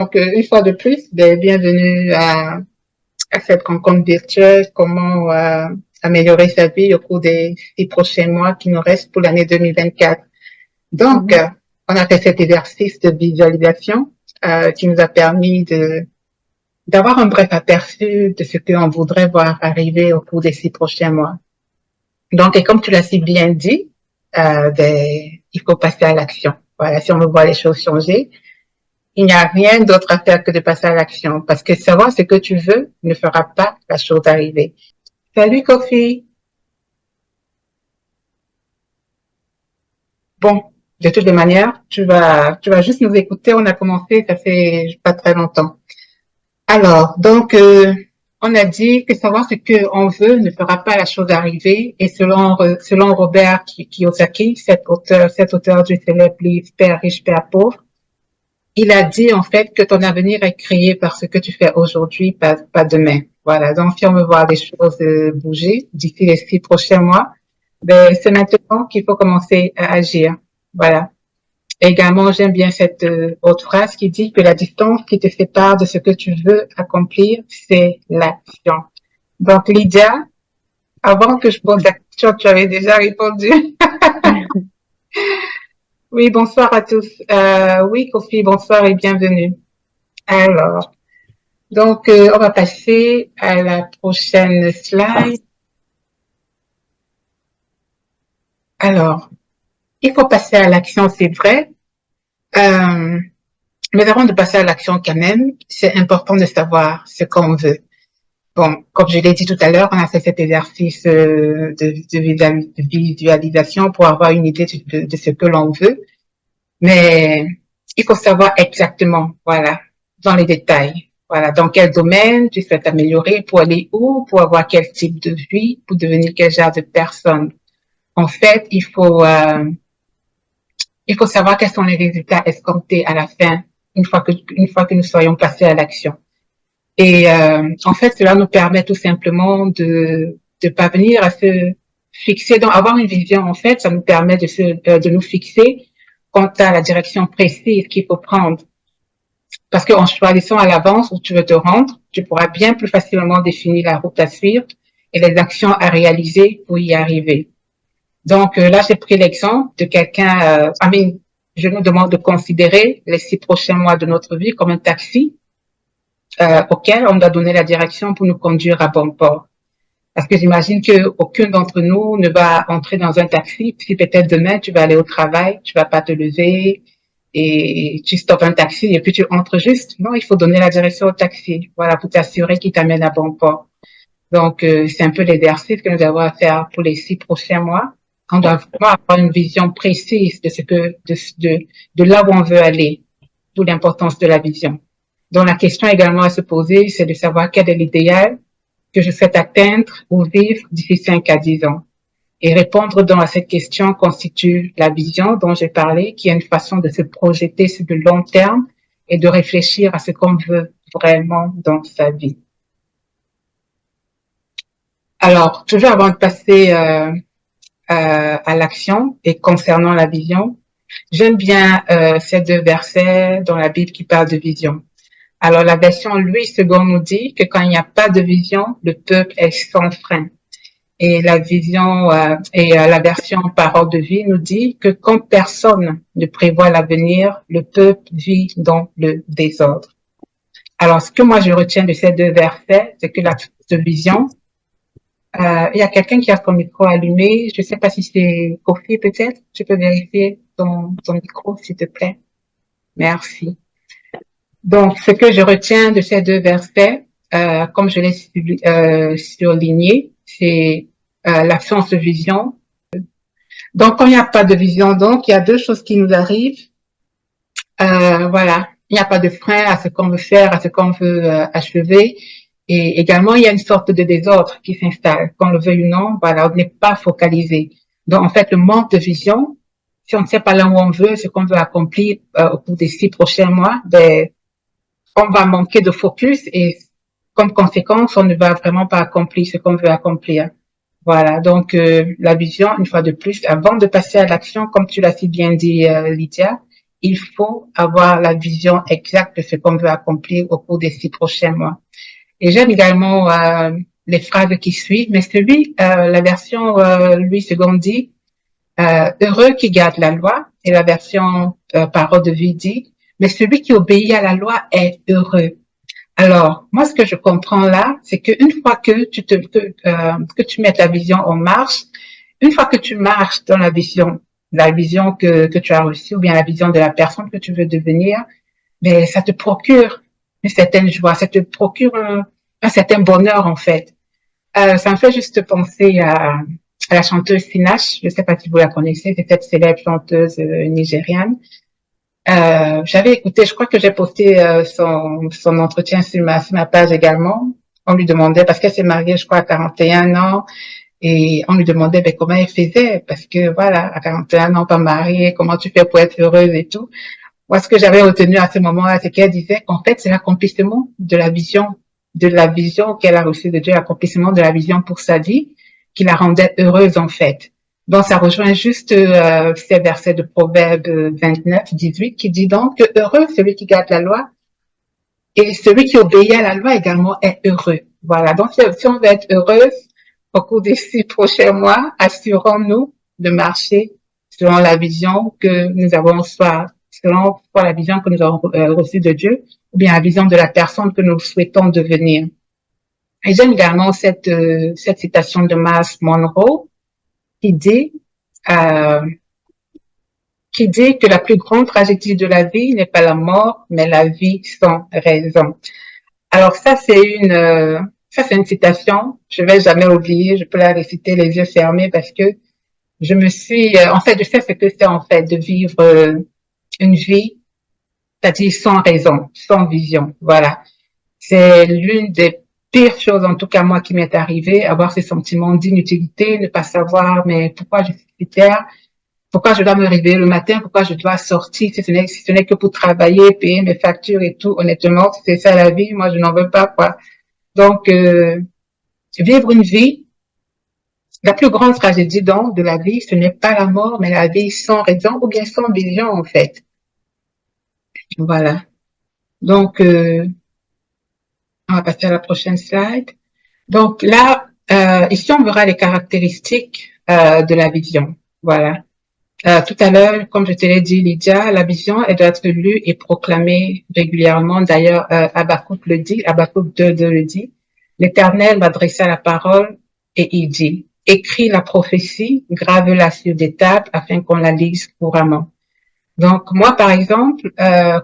Donc, une fois de plus, ben, bienvenue à cette rencontre virtuelle, comment améliorer sa vie au cours des 6 prochains mois qui nous restent pour l'année 2024. Donc, Mhm. on a fait cet exercice de visualisation qui nous a permis d'avoir un bref aperçu de ce qu'on voudrait voir arriver au cours des 6 prochains mois. Donc, et comme tu l'as si bien dit, ben, il faut passer à l'action. Voilà, si on veut voir les choses changer, il n'y a rien d'autre à faire que de passer à l'action parce que savoir ce que tu veux ne fera pas la chose arriver. Salut Kofi. Bon, de toutes les manières, tu vas juste nous écouter. On a commencé, ça fait pas très longtemps. Alors, donc, on a dit que savoir ce qu'on veut ne fera pas la chose arriver. Et selon Robert Kiyosaki, cet auteur du célèbre livre Père riche, Père pauvre, il a dit en fait que ton avenir est créé par ce que tu fais aujourd'hui, pas demain. Voilà. Donc, si on veut voir les choses bouger d'ici les 6 prochains mois, ben, c'est maintenant qu'il faut commencer à agir. Voilà. Également, j'aime bien cette autre phrase qui dit que la distance qui te sépare de ce que tu veux accomplir, c'est l'action. Donc, Lydia, avant que je pose la question, tu avais déjà répondu. Oui, bonsoir à tous. Oui, Kofi, bonsoir et bienvenue. Alors, donc, on va passer à la prochaine slide. Alors, il faut passer à l'action, c'est vrai. Euh, mais avant de passer à l'action quand même, c'est important de savoir ce qu'on veut. Bon, comme je l'ai dit tout à l'heure, on a fait cet exercice de visualisation pour avoir une idée de ce que l'on veut. Mais il faut savoir exactement, voilà, dans les détails. Voilà, dans quel domaine tu souhaites améliorer, pour aller où, pour avoir quel type de vie, pour devenir quel genre de personne. En fait, il faut savoir quels sont les résultats escomptés à la fin, une fois que nous soyons passés à l'action. Et en fait, cela nous permet tout simplement de parvenir à se fixer, donc avoir une vision. En fait, ça nous permet de nous fixer quant à la direction précise qu'il faut prendre. Parce qu'en choisissant à l'avance où tu veux te rendre, tu pourras bien plus facilement définir la route à suivre et les actions à réaliser pour y arriver. Donc là, j'ai pris l'exemple de quelqu'un. Je nous demande de considérer les 6 prochains mois de notre vie comme un taxi auquel on doit donner la direction pour nous conduire à bon port. Parce que j'imagine que aucun d'entre nous ne va entrer dans un taxi si peut-être demain tu vas aller au travail, tu vas pas te lever et tu stoppes un taxi et puis tu entres juste. Non, il faut donner la direction au taxi, voilà, pour t'assurer qu'il t'amène à bon port. Donc c'est un peu l'exercice que nous avons à faire pour les 6 prochains mois. On doit vraiment avoir une vision précise de ce que de là où on veut aller, d'où l'importance de la vision. Donc la question également à se poser, c'est de savoir quel est l'idéal que je souhaite atteindre ou vivre d'ici 5 à 10 ans. Et répondre donc à cette question constitue la vision dont j'ai parlé, qui est une façon de se projeter sur le long terme et de réfléchir à ce qu'on veut vraiment dans sa vie. Alors, toujours avant de passer à l'action et concernant la vision, j'aime bien ces deux versets dans la Bible qui parlent de vision. Alors, la version Louis II nous dit que quand il n'y a pas de vision, le peuple est sans frein. Et la vision la version Parole de vie nous dit que quand personne ne prévoit l'avenir, le peuple vit dans le désordre. Alors, ce que moi je retiens de ces deux versets, c'est que la vision, il y a quelqu'un qui a son micro allumé. Je ne sais pas si c'est Kofi peut-être. Tu peux vérifier ton micro, s'il te plaît. Merci. Donc, ce que je retiens de ces deux versets, comme je l'ai surligné, c'est l'absence de vision. Donc, quand il n'y a pas de vision, donc, il y a deux choses qui nous arrivent. Voilà. Il n'y a pas de frein à ce qu'on veut faire, à ce qu'on veut achever. Et également, il y a une sorte de désordre qui s'installe. Qu'on le veuille ou non, voilà, on n'est pas focalisé. Donc, en fait, le manque de vision, si on ne sait pas là où on veut, ce qu'on veut accomplir au cours des 6 prochains mois, ben, on va manquer de focus et comme conséquence, on ne va vraiment pas accomplir ce qu'on veut accomplir. Voilà, donc la vision, une fois de plus, avant de passer à l'action, comme tu l'as si bien dit, Lydia, il faut avoir la vision exacte de ce qu'on veut accomplir au cours des 6 prochains mois. Et j'aime également les phrases qui suivent, mais la version Louis II dit, heureux qui garde la loi, et la version parole de vie dit, mais celui qui obéit à la loi est heureux. Alors, moi, ce que je comprends là, c'est qu'une fois que tu mets ta vision en marche, une fois que tu marches dans la vision que tu as reçue, ou bien la vision de la personne que tu veux devenir, mais ça te procure une certaine joie, ça te procure un certain bonheur, en fait. Ça me fait juste penser à la chanteuse Sinach. Je ne sais pas si vous la connaissez, c'est cette célèbre chanteuse nigériane. J'avais écouté, je crois que j'ai posté son entretien sur ma page également. On lui demandait, parce qu'elle s'est mariée, je crois, à 41 ans, et on lui demandait ben, comment elle faisait, parce que voilà, à 41 ans, pas mariée, comment tu fais pour être heureuse et tout. Moi, ce que j'avais retenu à ce moment-là, c'est qu'elle disait qu'en fait, c'est l'accomplissement de la vision qu'elle a reçue de Dieu, l'accomplissement de la vision pour sa vie, qui la rendait heureuse, en fait. Donc, ça rejoint juste ces versets de Proverbe 29, 18, qui dit donc que heureux celui qui garde la loi et celui qui obéit à la loi également est heureux. Voilà. Donc, si on veut être heureuse au cours des 6 prochains mois, assurons-nous de marcher selon la vision que nous avons, selon la vision que nous avons reçue de Dieu, ou bien la vision de la personne que nous souhaitons devenir. Et j'aime également cette citation de Miles Monroe qui dit, euh, qui dit que la plus grande tragédie de la vie n'est pas la mort, mais la vie sans raison. Alors ça c'est une citation, je vais jamais oublier, je peux la réciter les yeux fermés parce que en fait, je sais ce que c'est en fait de vivre une vie, c'est-à-dire sans raison, sans vision, voilà. C'est l'une des pires choses, en tout cas moi, qui m'est arrivée, avoir ce sentiment d'inutilité, ne pas savoir, mais pourquoi je suis sur terre, pourquoi je dois me réveiller le matin, pourquoi je dois sortir, si ce n'est que pour travailler, payer mes factures et tout, honnêtement, c'est ça la vie, moi je n'en veux pas, quoi. Donc, vivre une vie, la plus grande tragédie donc de la vie, ce n'est pas la mort, mais la vie sans raison ou bien sans vision en fait. Voilà. Donc, on va passer à la prochaine slide. Donc là, ici on verra les caractéristiques de la vision. Voilà. Tout à l'heure, comme je te l'ai dit, Lydia, la vision, elle doit être lue et proclamée régulièrement. D'ailleurs, Habakkuk le dit, Habakkuk 2 le dit. L'Éternel m'adressa la parole et il dit, écris la prophétie, grave-la sur des tables afin qu'on la lise couramment. Donc, moi, par exemple,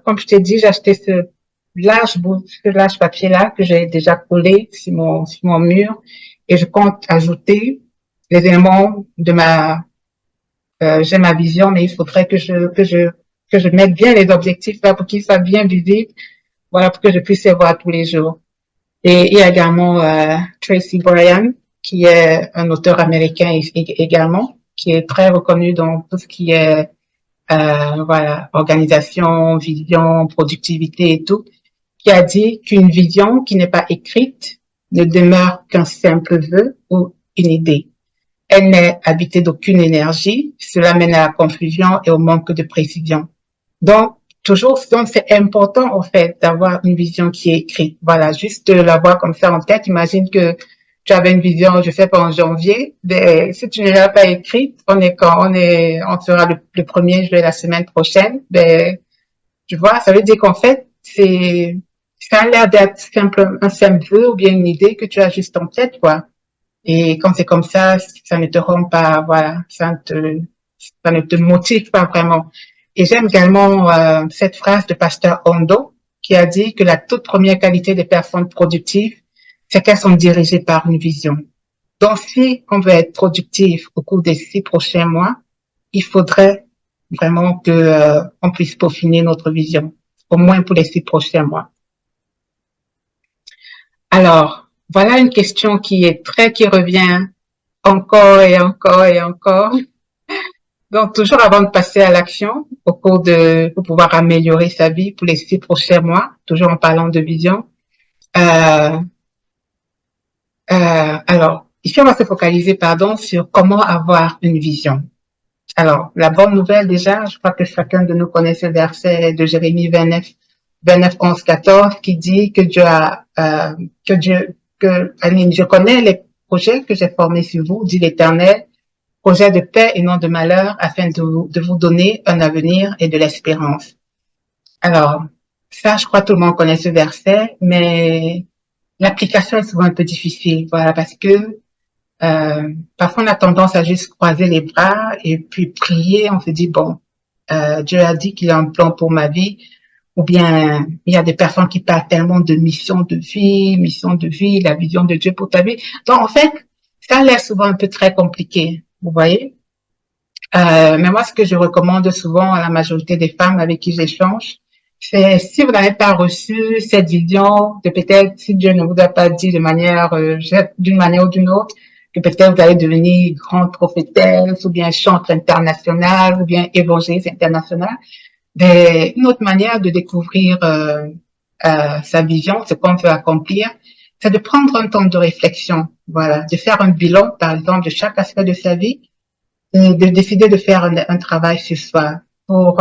comme je t'ai dit, j'ai acheté ce large papier-là que j'ai déjà collé sur mon mur et je compte ajouter les éléments j'ai ma vision, mais il faudrait que je mette bien les objectifs là pour qu'ils soient bien visibles, voilà, pour que je puisse les voir tous les jours. Et il y a également Tracy Bryan, qui est un auteur américain également, qui est très reconnu dans tout ce qui est voilà, organisation, vision, productivité et tout, qui a dit qu'une vision qui n'est pas écrite ne demeure qu'un simple vœu ou une idée. Elle n'est habitée d'aucune énergie. Cela mène à la confusion et au manque de précision. Donc, donc c'est important, en fait, d'avoir une vision qui est écrite. Voilà, juste de l'avoir comme ça en tête. Imagine que tu avais une vision, je sais pas, en janvier. Ben, si tu ne l'as pas écrite, on sera le 1er juillet la semaine prochaine. Ben, tu vois, ça veut dire qu'en fait, ça a l'air d'être un simple vœu ou bien une idée que tu as juste en tête, quoi. Et quand c'est comme ça ne te rend pas, voilà, ça ne te motive pas vraiment. Et j'aime également cette phrase de Pasteur Hondo qui a dit que la toute première qualité des personnes productives, c'est qu'elles sont dirigées par une vision. Donc, si on veut être productif au cours des 6 prochains mois, il faudrait vraiment que on puisse peaufiner notre vision, au moins pour les 6 prochains mois. Alors, voilà une question qui revient encore et encore et encore. Donc, toujours avant de passer à l'action, pour pouvoir améliorer sa vie pour les 6 prochains mois, toujours en parlant de vision. Euh, alors, ici, on va se focaliser, sur comment avoir une vision. Alors, la bonne nouvelle déjà, je crois que chacun de nous connaît ce verset de Jérémie 29, 11, 14, qui dit que Dieu Aline, je connais les projets que j'ai formés sur vous, dit l'Éternel, projets de paix et non de malheur, afin de vous donner un avenir et de l'espérance. Alors, ça, je crois que tout le monde connaît ce verset, mais l'application est souvent un peu difficile, voilà, parce que parfois on a tendance à juste croiser les bras et puis prier, on se dit, bon, Dieu a dit qu'il a un plan pour ma vie, ou bien il y a des personnes qui parlent tellement de mission de vie, la vision de Dieu pour ta vie. Donc, en fait, ça a l'air souvent un peu très compliqué, vous voyez. Mais moi, ce que je recommande souvent à la majorité des femmes avec qui j'échange, c'est si vous n'avez pas reçu cette vision, de peut-être si Dieu ne vous a pas dit de manière, d'une manière ou d'une autre, que peut-être vous allez devenir grande prophétesse, ou bien chantre internationale, ou bien évangéliste international. Mais une autre manière de découvrir sa vision, ce qu'on veut accomplir, c'est de prendre un temps de réflexion, voilà, de faire un bilan, par exemple, de chaque aspect de sa vie et de décider de faire un travail sur soi. Pour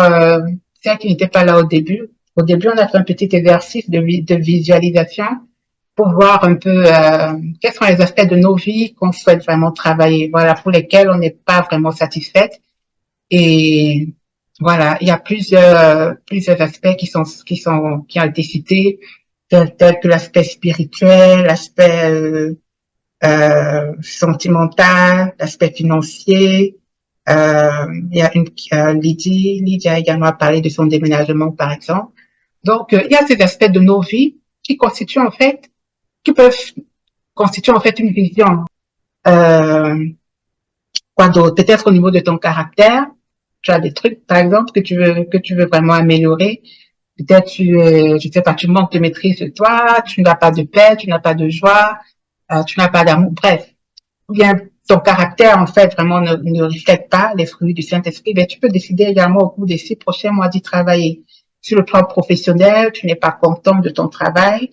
ceux qui n'étaient pas là au début, on a fait un petit exercice de visualisation pour voir un peu quels sont les aspects de nos vies qu'on souhaite vraiment travailler, voilà, pour lesquels on n'est pas vraiment satisfaite. Et voilà, il y a plusieurs aspects qui ont été cités, tels que l'aspect spirituel, l'aspect sentimental, l'aspect financier. Il y a Lydie a également parlé de son déménagement, par exemple. Donc, il y a ces aspects de nos vies qui peuvent constituer en fait une vision. Euh, Quoi d'autre? Peut-être au niveau de ton caractère, tu as des trucs, par exemple, que tu veux vraiment améliorer. Peut-être je sais pas, tu manques de maîtrise de toi, tu n'as pas de paix, tu n'as pas de joie, tu n'as pas d'amour. Bref, ou bien ton caractère, en fait, vraiment ne reflète pas les fruits du Saint-Esprit, mais tu peux décider également au cours des 6 prochains mois d'y travailler. Sur le plan professionnel, tu n'es pas content de ton travail.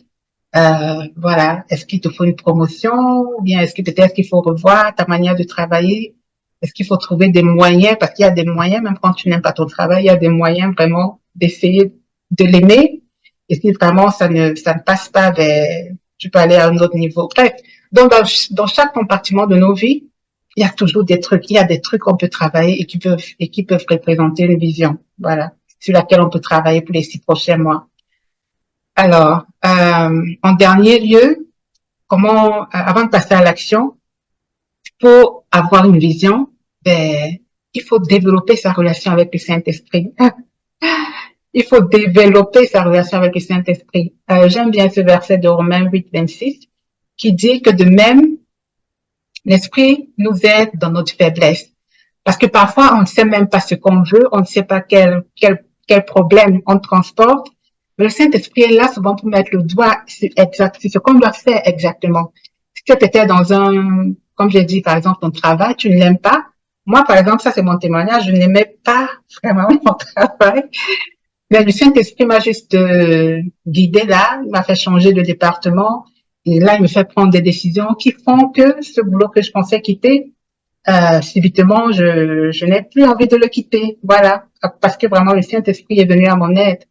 Voilà. Est-ce qu'il te faut une promotion? Ou bien est-ce que peut-être qu'il faut revoir ta manière de travailler? Est-ce qu'il faut trouver des moyens? Parce qu'il y a des moyens, même quand tu n'aimes pas ton travail, il y a des moyens vraiment d'essayer de l'aimer. Et si vraiment ça ne passe pas vers, tu peux aller à un autre niveau. Bref. Donc, dans chaque compartiment de nos vies, il y a toujours il y a des trucs qu'on peut travailler et qui peuvent représenter une vision. Voilà. Sur laquelle on peut travailler pour les 6 prochains mois. Alors, en dernier lieu, avant de passer à l'action, pour avoir une vision, ben, il faut développer sa relation avec le Saint-Esprit. Il faut développer sa relation avec le Saint-Esprit. J'aime bien ce verset de Romains 8, 26, qui dit que de même, l'Esprit nous aide dans notre faiblesse. Parce que parfois, on ne sait même pas ce qu'on veut, on ne sait pas quel problème on transporte. Mais le Saint-Esprit est là souvent pour mettre le doigt sur ce qu'on doit faire exactement. Si tu étais comme j'ai dit, par exemple, ton travail, tu ne l'aimes pas. Moi, par exemple, ça c'est mon témoignage, je n'aimais pas vraiment mon travail. Mais le Saint-Esprit m'a juste guidé là, il m'a fait changer de département. Et là, il me fait prendre des décisions qui font que ce boulot que je pensais quitter, subitement, je n'ai plus envie de le quitter. Voilà. Parce que vraiment, le Saint-Esprit est venu à mon aide.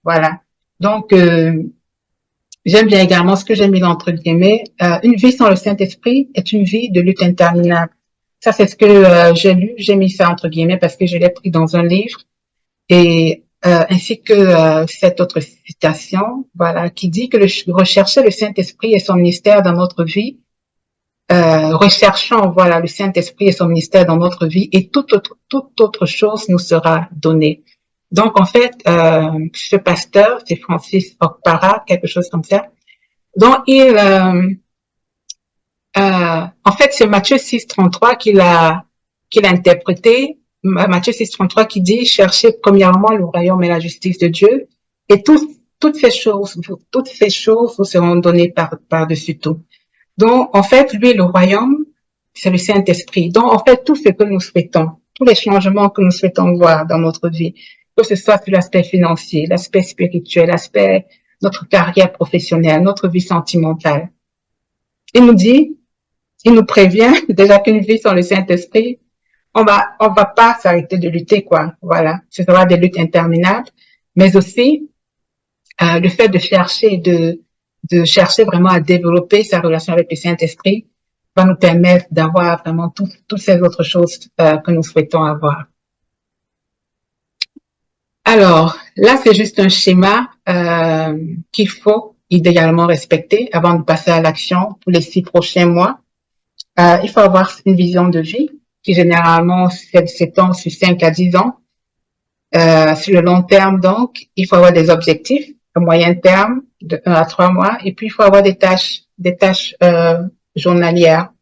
Voilà. Donc, j'aime bien également ce que j'ai mis entre guillemets. Une vie sans le Saint-Esprit est une vie de lutte interminable. Ça, c'est ce que j'ai lu. J'ai mis ça entre guillemets parce que je l'ai pris dans un livre. Et ainsi que cette autre citation, voilà, qui dit que rechercher le Saint-Esprit et son ministère dans notre vie, recherchons, voilà, le Saint-Esprit et son ministère dans notre vie, et toute autre chose nous sera donnée. Donc, en fait, ce pasteur, c'est Francis Okpara, quelque chose comme ça. Donc, en fait, c'est Matthieu 6, 33 qu'il a interprété. Matthieu 6, 33 qui dit, cherchez premièrement le royaume et la justice de Dieu, et toutes ces choses vous seront données par-dessus tout. Donc, en fait, lui, le royaume, c'est le Saint-Esprit. Donc, en fait, tout ce que nous souhaitons, tous les changements que nous souhaitons voir dans notre vie, que ce soit sur l'aspect financier, l'aspect spirituel, l'aspect notre carrière professionnelle, notre vie sentimentale. Il nous dit, il nous prévient déjà qu'une vie sans le Saint-Esprit, on va pas s'arrêter de lutter, quoi. Voilà. Ce sera des luttes interminables, mais aussi, le fait de chercher vraiment à développer sa relation avec le Saint-Esprit va nous permettre d'avoir vraiment toutes ces autres choses que nous souhaitons avoir. Alors, là, c'est juste un schéma qu'il faut idéalement respecter avant de passer à l'action pour les 6 prochains mois. Il faut avoir une vision de vie qui généralement s'étend sur 5 à 10 ans. Sur le long terme, donc, il faut avoir des objectifs à moyen terme de 1 à 3 mois et puis il faut avoir des tâches journalières.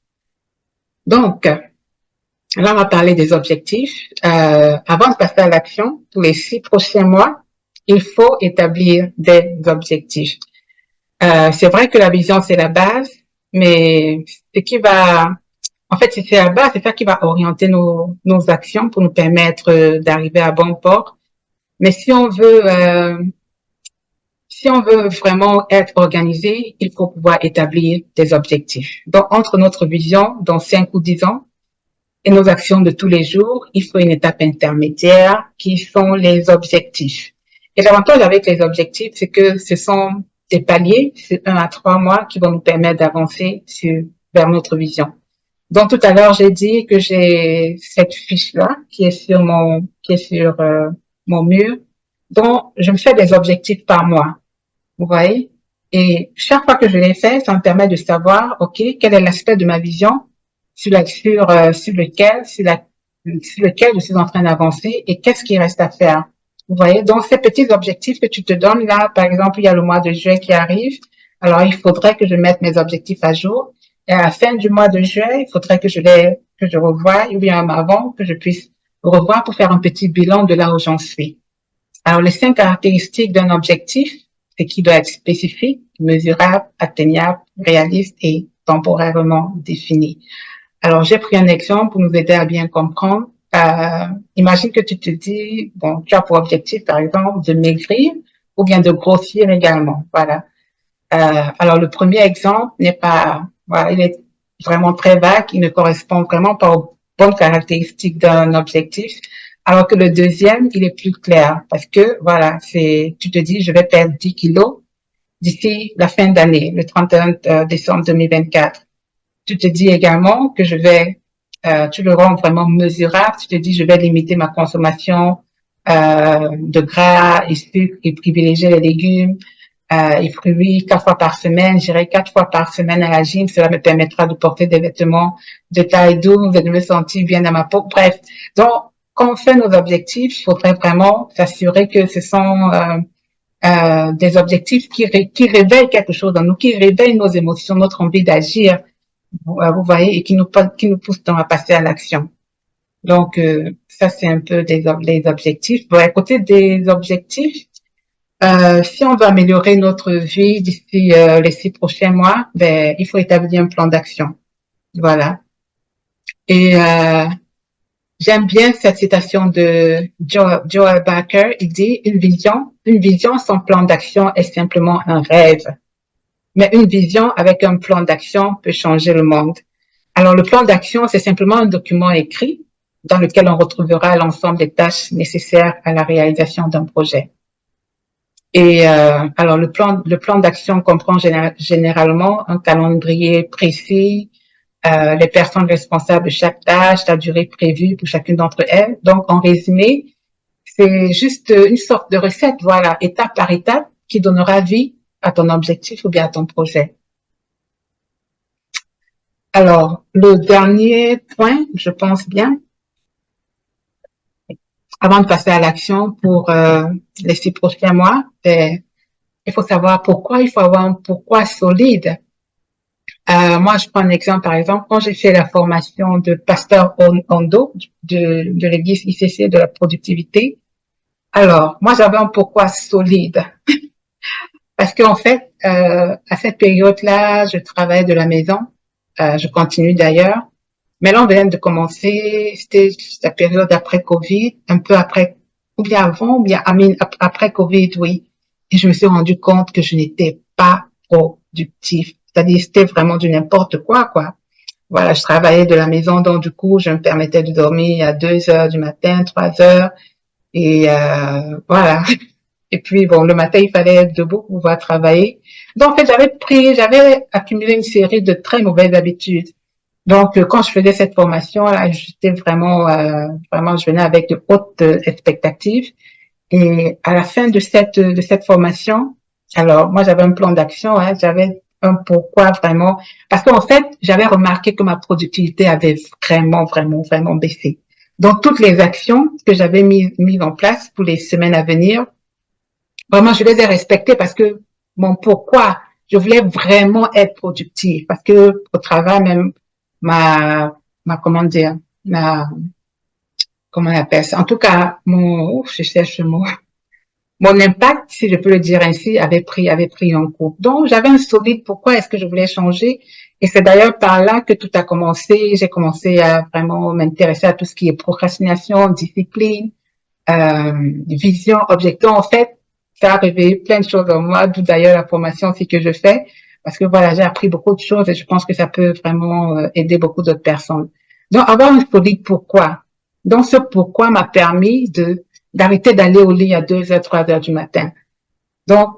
Donc, là, on va parler des objectifs. Avant de passer à l'action, pour les 6 prochains mois, il faut établir des objectifs. C'est vrai que la vision, c'est la base, mais ce qui va, en fait, c'est la base, c'est ça qui va orienter nos actions pour nous permettre d'arriver à bon port. Mais si on veut vraiment être organisé, il faut pouvoir établir des objectifs. Donc, entre notre vision dans 5 ou 10 ans et nos actions de tous les jours, il faut une étape intermédiaire qui sont les objectifs. Et l'avantage avec les objectifs, c'est que ce sont des paliers sur 1 à 3 mois qui vont nous permettre d'avancer vers notre vision. Donc, tout à l'heure, j'ai dit que j'ai cette fiche-là qui est sur mon mur, dont je me fais des objectifs par mois. Vous voyez? Et chaque fois que je les fais, ça me permet de savoir, OK, quel est l'aspect de ma vision sur lequel je suis en train d'avancer et qu'est-ce qui reste à faire. Vous voyez? Donc, ces petits objectifs que tu te donnes là, par exemple, il y a le mois de juin qui arrive. Alors, il faudrait que je mette mes objectifs à jour. Et à la fin du mois de juin, il faudrait que je revoie, ou bien avant, que je puisse revoir pour faire un petit bilan de là où j'en suis. Alors, les 5 caractéristiques d'un objectif, c'est qu'il doit être spécifique, mesurable, atteignable, réaliste et temporairement défini. Alors, j'ai pris un exemple pour nous aider à bien comprendre. Imagine que tu te dis, bon, tu as pour objectif, par exemple, de maigrir ou bien de grossir également. Voilà. Alors, le premier exemple n'est pas, voilà, il est vraiment très vague, il ne correspond vraiment pas aux bonnes caractéristiques d'un objectif. Alors que le deuxième, il est plus clair parce que, voilà, tu te dis, je vais perdre 10 kilos d'ici la fin d'année, le 31 décembre 2024. Tu te dis également que tu le rends vraiment mesurable. Tu te dis, je vais limiter ma consommation de gras et sucre et privilégier les légumes et fruits 4 fois par semaine. J'irai 4 fois par semaine à la gym. Cela me permettra de porter des vêtements de taille 12 et de me sentir bien dans ma peau. Bref, donc quand on fait nos objectifs, il faudrait vraiment s'assurer que ce sont des objectifs qui réveillent quelque chose dans nous, qui réveillent nos émotions, notre envie d'agir. Vous voyez, et qui nous pousse à passer à l'action. Donc, ça, c'est un peu les objectifs. Bon, à côté des objectifs, si on veut améliorer notre vie d'ici les 6 prochains mois, ben, il faut établir un plan d'action. Voilà. Et j'aime bien cette citation de Joel Baker. Il dit, une vision sans plan d'action est simplement un rêve. Mais une vision avec un plan d'action peut changer le monde. Alors, le plan d'action, c'est simplement un document écrit dans lequel on retrouvera l'ensemble des tâches nécessaires à la réalisation d'un projet. Et alors, le plan d'action comprend généralement un calendrier précis, les personnes responsables de chaque tâche, la durée prévue pour chacune d'entre elles. Donc, en résumé, c'est juste une sorte de recette, voilà, étape par étape, qui donnera vie à ton objectif ou bien à ton projet. Alors, le dernier point, je pense bien, avant de passer à l'action pour les 6 prochains mois, il faut savoir pourquoi, il faut avoir un pourquoi solide. Moi, je prends un exemple, par exemple, quand j'ai fait la formation de Pasteur Hondo de l'église ICC de la productivité, alors, moi, j'avais un pourquoi solide. Parce qu'en fait, à cette période-là, je travaillais de la maison. Je continue d'ailleurs. Mais là, on vient de commencer, c'était la période après Covid, un peu après, ou bien avant, ou bien après Covid, oui. Et je me suis rendu compte que je n'étais pas productif. C'est-à-dire, c'était vraiment du n'importe quoi, quoi. Voilà, je travaillais de la maison, donc du coup, je me permettais de dormir à 2 heures du matin, 3 heures. Et voilà. Et puis, bon, le matin, il fallait être debout pour pouvoir travailler. Donc, en fait, j'avais accumulé une série de très mauvaises habitudes. Donc, quand je faisais cette formation-là, j'étais vraiment, je venais avec de hautes expectatives. Et à la fin de cette formation, alors, moi, j'avais un plan d'action, hein, j'avais un pourquoi vraiment, parce qu'en fait, j'avais remarqué que ma productivité avait vraiment baissé. Donc, toutes les actions que j'avais mises en place pour les semaines à venir, vraiment, je les ai respectées parce que mon pourquoi, je voulais vraiment être productive parce que au travail même, comment dire, ma, comment on appelle ça? En tout cas, je cherche le mot. Mon impact, si je peux le dire ainsi, avait pris un coup. Donc, j'avais un solide pourquoi est-ce que je voulais changer. Et c'est d'ailleurs par là que tout a commencé. J'ai commencé à vraiment m'intéresser à tout ce qui est procrastination, discipline, vision, objectif. En fait, ça a réveillé plein de choses en moi, d'où d'ailleurs la formation aussi que je fais. Parce que voilà, j'ai appris beaucoup de choses et je pense que ça peut vraiment aider beaucoup d'autres personnes. Donc, avoir un solide pourquoi. Donc, ce pourquoi m'a permis d'arrêter d'aller au lit à 2 heures, 3 heures du matin. Donc,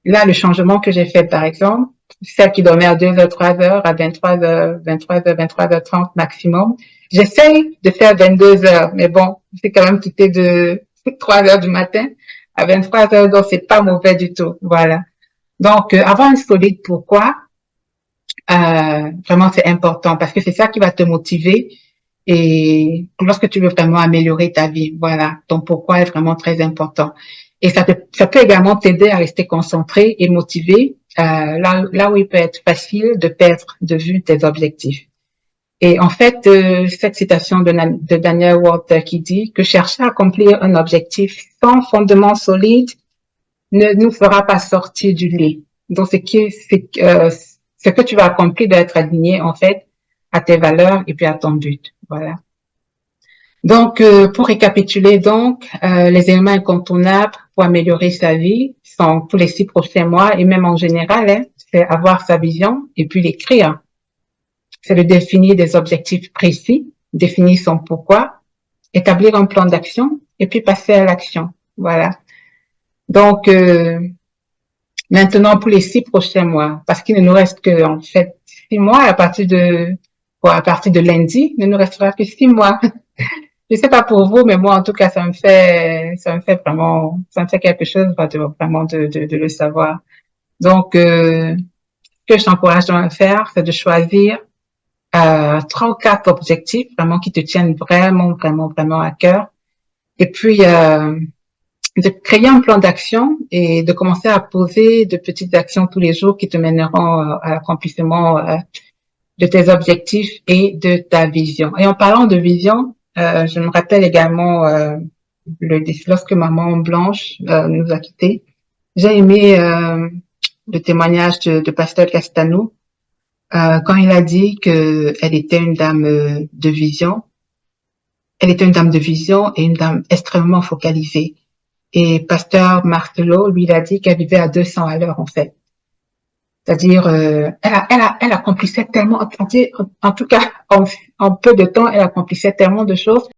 là, le changement que j'ai fait, par exemple, celle qui dormait à 2 heures, 3 heures, à 23 heures 30 maximum, j'essaye de faire 22 heures, mais bon, c'est quand même quitté de 3 heures du matin à 23 heures, donc c'est pas mauvais du tout. Voilà. Donc, avoir un solide pourquoi, vraiment c'est important parce que c'est ça qui va te motiver et lorsque tu veux vraiment améliorer ta vie, voilà, ton pourquoi est vraiment très important. Et ça peut également t'aider à rester concentré et motivé là où il peut être facile de perdre de vue tes objectifs. Et en fait, cette citation de Daniel Walt qui dit que chercher à accomplir un objectif sans fondement solide ne nous fera pas sortir du lit. Donc, ce que tu vas accomplir doit être aligné en fait à tes valeurs et puis à ton but. Voilà. Donc, pour récapituler, donc, les éléments incontournables pour améliorer sa vie sont pour les 6 prochains mois et même en général, hein, c'est avoir sa vision et puis l'écrire. C'est de définir des objectifs précis, définir son pourquoi, établir un plan d'action et puis passer à l'action. Voilà. Donc, maintenant pour les 6 prochains mois, parce qu'il ne nous reste que en fait 6 mois à partir de lundi, il ne nous restera que 6 mois. Je sais pas pour vous, mais moi, en tout cas, ça me fait quelque chose vraiment de le savoir. Donc, ce que je t'encourage à faire, c'est de choisir 3 ou 4 objectifs vraiment qui te tiennent vraiment à cœur. Et puis, de créer un plan d'action et de commencer à poser de petites actions tous les jours qui te mèneront à l'accomplissement de tes objectifs et de ta vision. Et en parlant de vision, je me rappelle également lorsque maman Blanche nous a quittés. J'ai aimé le témoignage de Pasteur Castano quand il a dit que elle était une dame de vision. Elle était une dame de vision et une dame extrêmement focalisée. Et Pasteur Marcelo, lui, il a dit qu'elle vivait à 200 à l'heure en fait. C'est-à-dire, elle accomplissait tellement, en tout cas, en peu de temps, elle accomplissait tellement de choses